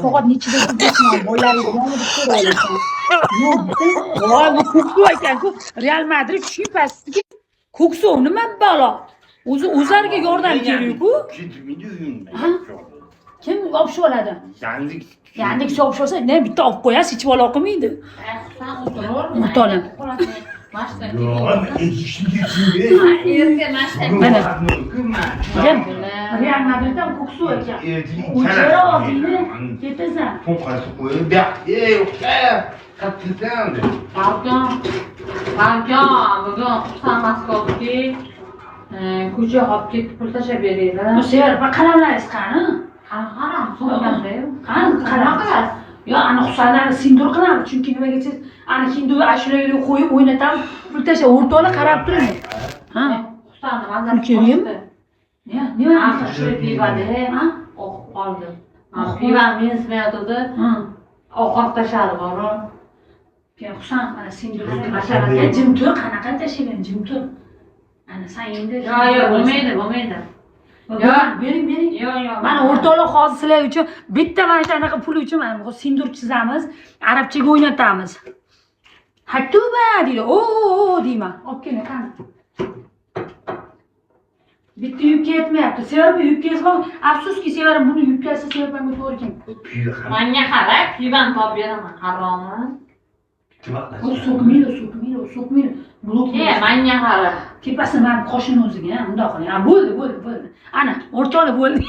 Faqat nechida ketgan bolalarga yonida ko'raversan. Yo'q, voy bu ko'ksu ekan-ku. Real Madrid shu pastiga ko'ksu nima balo? O'zlariga yordam kerak-ku. Kim olib oladi? Yandex olib olsa, ne bitta olib qo'yasiz, ichib ola olmaydi. O'rtoqlar. Mana. Real Madriddan ko'ksu ekan. O'chara oldingmi? Ketasan. Balkon, bugun Husan Maskovskiy ko'chaga olib ketib pul tashlab beringlar. Bu sefer qalamlaringiz qani? Qaram, so'raganda-yu. Qalam. Yo, ana Husanlarni sindur qilamiz, chunki nimaga siz ana hindu ashulalarga qo'yib o'ynatamiz, pul tashlab o'rtoqlar qarab turing. Ha? Husanni mazasi qo'shdi. Nima? Ashula pivada, ha? O'qib qoldi. Pivani mensimayotdi. Ovqat tashladi bor. Husan mana sindur mashalasi jim tur, qanaqa tashlagan jim tur. Ana sen endi Yo'q, bo'lmaydi. Yo'q, bering. Yo'q. Mana o'rtoqlar hozir sizlar uchun bitta mana shunaqa pul uchun mana bu sindur chizamiz, arabchaga o'ynatamiz. Hattuba deydi. O deyman. Olib keling, qani. Bitta yubka yetmayapti. Sevar yubka yetmay, afsuski sevarim buni yubkasi sevarmanga to'g'ri keldi. Menga qara, pivani topib beraman, haromi? O so'kmaydi. Blok. Menga qara. Tepasini mana qoshini o'ziga, bundoq qiling. Ha, bo'ldi. Ana, o'rtoqlar bo'ldi.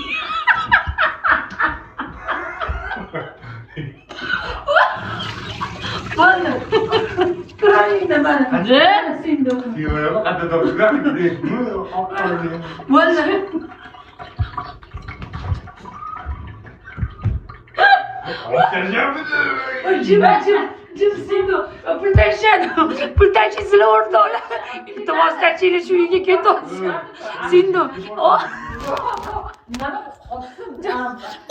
Bo'ldi. Turayda mana. Sindur. Bo'ldi. Jim sindu. Pul tashishlar o'rtoqlar. Iltimos tashinglar shu uyga ketamiz. Sindu.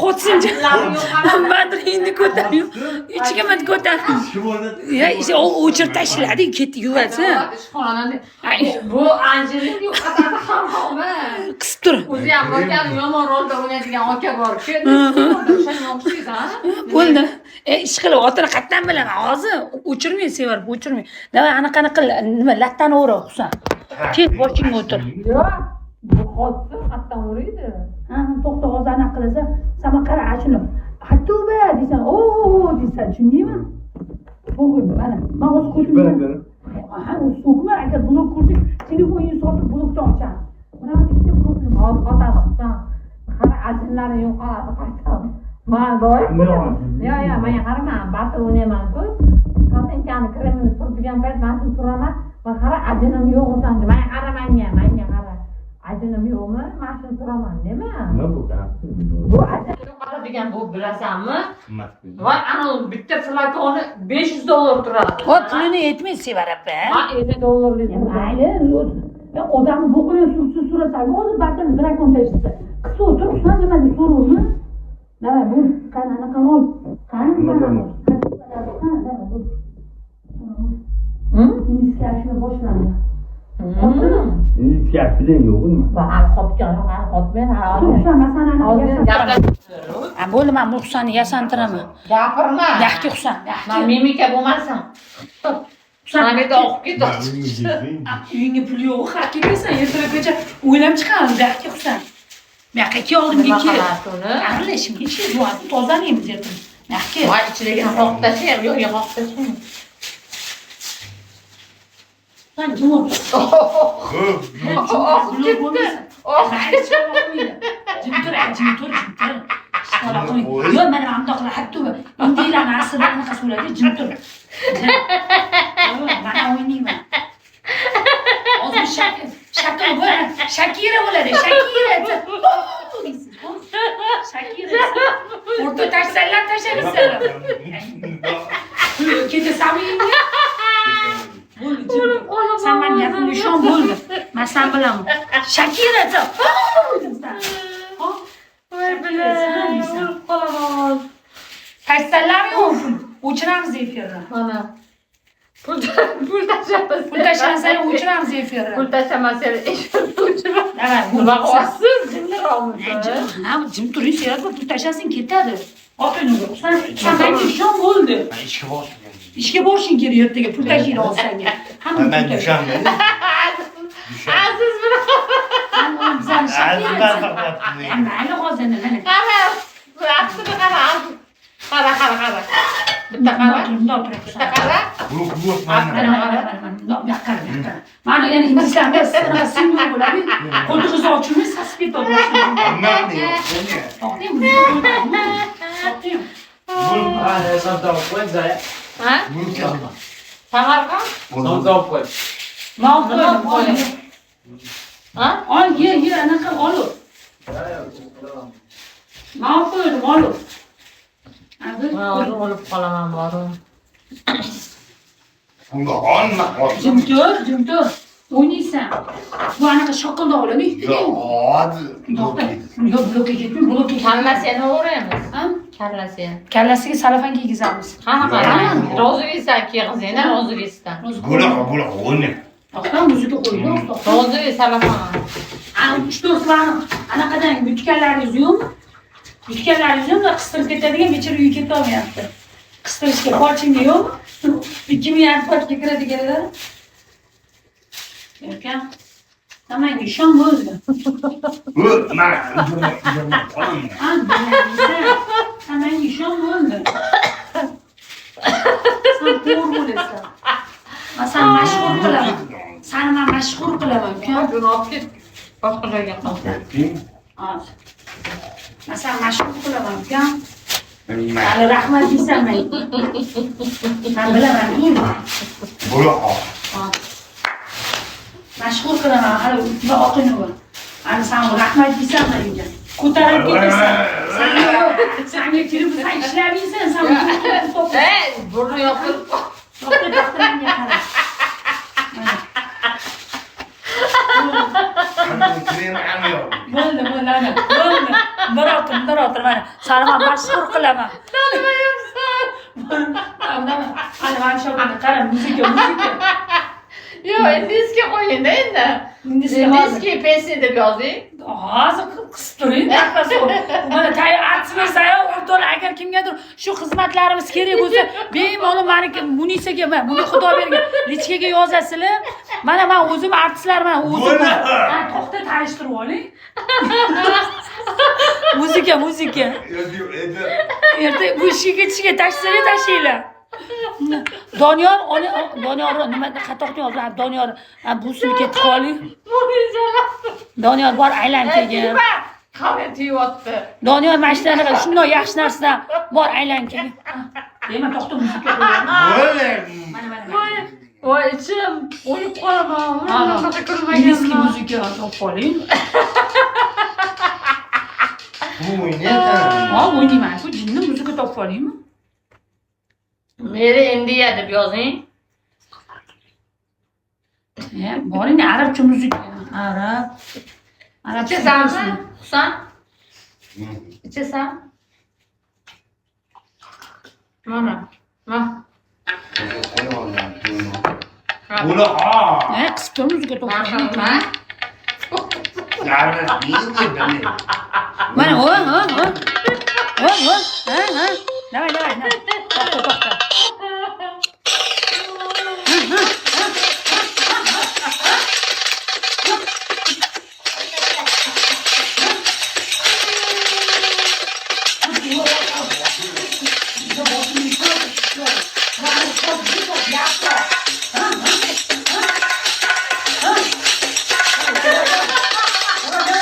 Qotsin. Madrid endi ko'tarib. Ichga ko'tarib. Ya, işte o'chir tashladi, ketdi yuvarsa. Bu Anjelina yo'qotadi haromi. Qisib tur. O'zi ham bo'lgan yomon rolda o'ynaydigan aka bor-ku. O'shanga o'xshaydi-a? Bo'ldi. Ishqilib otini qatdan bilaman. Hozir o'chirmay sevar, o'chirmay. Davay anaqani qil, nima lattani o'ra, Husan. Ket boshingga o'tir. Yo'q. Bu xotsin qatdan o'raydi. To'xta, hozir anaqa qilsa, sen qara ashuni. Hattuba deysan, deysan, tushundingmi? Bo'g'im, mana. Men o'z qo'shimdan. O so'kma, agar blok ko'rsak, telefoningni sotib blokdan ochamiz. Mana ikkita blokni otadi. Qara ajinlari yo'qoladi qatdan. Men doim. Yo'q, men qarama, ba'zi o'ynayman-ku. Patenkani kremini surtgan payt men shuni turaman. Men qara ajinim yo'q o'tandi. Men qaramanga, menga qara. Ajinim yo'qmi? Men shuni turaman, nima? Nima bu? Bu ajin yo'qoladigan bu bilasanmi? Voy, ana bitta flakoni $500 turadi. Pulini yetmay sevar apa. $50 dedim. Mayli, odamni bo'qini surasan, hozir batini drakon tashisa. Qisa o'tir, Husan nimaga so'rovmi? Davay, bu qanaqa ol. Qani? Ingiskashni boshlandi. Ingiskashdan yo'qmi? Hali qopgan, hali qopmen, hali. Husan masalani gapirma. Bo'ldi, men Husanni yasantiraman. Gapirma. Yaxki Husan, yaxki. Men mimika bo'lmasin. Sana bir de o'qib ketdi. Uyingga pul yo'q, har ketasan, ertalabgacha o'ylab chiqamiz, yaxki Husan. Yoqqa oldimga kel. Aralashimga ish yo'q, tozalaymiz ertaga. Yaxki. Voy, ichidagi qoqib tashlayam, yo'q, qoqib tashlayman. Sen javob. Jim tur. Yo'q, mana bundoqlar hatto indiylarni aslida anaqa so'raydi, jim tur. Mana o'ynayman. Hozir Shakira bo'ladi. Shakira. O'rta tashlanlar tashlaysan. Ketasanmi endi? Bo'ldi. Sen men gapimga ishon bo'ldi. Men sen bilaman. Shakira. Voy bilasan, o'lib qolaman. Tashlanlarmi? O'chiramiz efirni. Mana. Pul tashlamas. Pul tashlansa o'chiramiz efirni. Pul tashlamasa efirni o'chiramiz. Davay, nima qilyapsiz? Jim turamiz. Jim turing, pul tashlasin ketadi. Otini yo'q. Sen menga ishon bo'ldi. Ben içki boşum yani. Ishga borishing kerak ertaga pul tashiyla olsang. Hamma Ben düşen beni. Düşen. Aziz bir Bizani Aziz ben saklatım. mayli hozir mana. qara. Bu aslida qara. Qara. Bitta qara. Bundoq turibsan. Bitta qara. Bu bana. Mana endi indislarda sirga simli bo'ladi. Qo'ltig'iz ochilmay sasib ketadi. Ondan da yok. To'xtang. Ah, só dá o coisa, é? Ha? Bunu yapma. Samarqand? Só dá o coisa. Ma'qul. Ha? Ol, ye, anaqa olib. Ma'qul, olib. Men o'zim o'lib qolaman borim. Bunda olma. Jim tur. O'ynaysan. Bu anaqa shoqilda oladi. Ya hadi. To'xta. Yo'q, blokka ketma, blokka. Kallasini o'raymiz. Ha? Kallasini. Kallasiga salafan kiygizamiz. Qanaqa? Ro'zg'iysan kiyg'izingda, ro'zg'iysan. Bula o ne? To'xta, muzika qo'ydi. To'xta. Ro'zg'iy salafan. 3-4 vaqt anaqadan yutganlaringiz yo'qmi? Yutganlaringiz yo'qmi? Qistirib ketadigan bechara uy keta olmayapti. Qistirishga polchinga yo'qmi? 2000 artbatga kiradiganlar. Erkan. Tamam, ishon bo'ldi. Mana. Ha, tamam, ishon bo'ldi. Sen to'g'ri bo'lasan. Sen mashhur qilaman. Seni men mashhur qilaman, uka. Buni olib ket. Boshqa joyga qo'y. Hozir. Men seni mashhur qilaman, uka. Ben Hali rahmat deysan men. Men bilaman-ku. bula o. Mashhur qilaman, hali va otini bor. Hali sen rahmat deysan menga. Ko'tarib ketasan. Senga kirib sen ishlamaysan, sen Burni yopib. to'xta qara. Krem alıyor. Bo'ldi, ana. Bo'ldi. Bir otir mana. Seni men mashhur qilaman. Hali mana shu qara, muzika. Yo'q, indiyskiy qo'ying-da endi. Indiyskiy pesi deb yozing. Hozir qisturing, nafas ol. Mana tayyor artistlar o'rtoq agar kimgadir shu xizmatlarimiz kerak bo'lsa, bemalol meniki Munisaga, buni Xudo bergan lichkaga yozasizlar. Mana men o'zim artistlarman, o'zim. Ha, to'xta tanishtirib oling. Muzika. Erta bu ishga tashlaylar. Doniyor nima xatoqni yozlar? Doniyor busini ketib qoling. Doniyor bor aylanib kelgin. Qani tiyapti. Doniyor mashinalar shunday yaxshi narsa bor aylanib kelgin. Deyman to'xta muzika qo'yaman. Böyle. Mana. Voy ichim o'lib qolaman. Bunaqa ko'rmaganman. Indiyskiy muzika olib qoling. Bu ne kadar? Ha, o'ynayman-ku, jinni muzika topib olingmi? Meri Indiya deb yozing. Boring arabcha muzika. Arab. Ichasanmi? Husan? Ichasan? Mana. Bula o. Qisqa muzika topib oling. Yani Mana, ha. Davay.